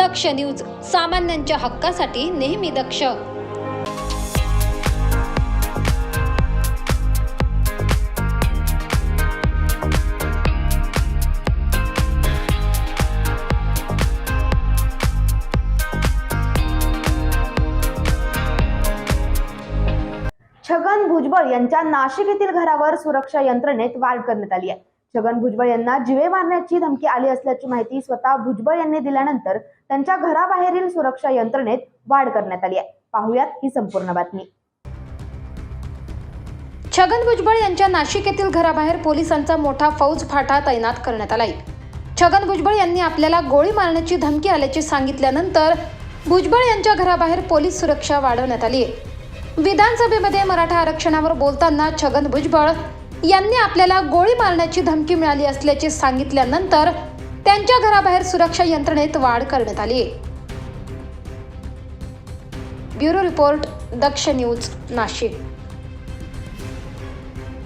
दक्ष news, सामान्यांच्या हक्कासाठी नेहमी दक्ष. छगन भुजबळ यांच्या नाशिक येथील घरावर सुरक्षा यंत्रणेत वाढ करण्यात आली आहे. छगन भुजबळ यांना जीवे मारण्याची धमकी आली असल्याची माहिती स्वतः भुजबळ यांनी दिल्यानंतर त्यांच्या घराबाहेरील सुरक्षा यंत्रणेत वाढ करण्यात आली आहे. पाहुयात ही संपूर्ण बातमी. छगन भुजबळ यांच्या नाशिक येथील घराबाहेर पोलिसांचा मोठा फौज फाटा तैनात करण्यात आलाय. छगन भुजबळ यांनी आपल्याला गोळी मारण्याची धमकी आल्याचे सांगितल्यानंतर भुजबळ यांच्या घराबाहेर पोलीस सुरक्षा वाढवण्यात आली आहे. विधानसभेमध्ये मराठा आरक्षणावर बोलताना छगन भुजबळ यांनी आपल्याला गोळी मारण्याची धमकी मिळाली असल्याचे सांगितल्यानंतर त्यांच्या घराबाहेर सुरक्षा यंत्रणेत वाढ करण्यात आली आहे. ब्युरो रिपोर्ट, दक्ष न्यूज, नाशिक.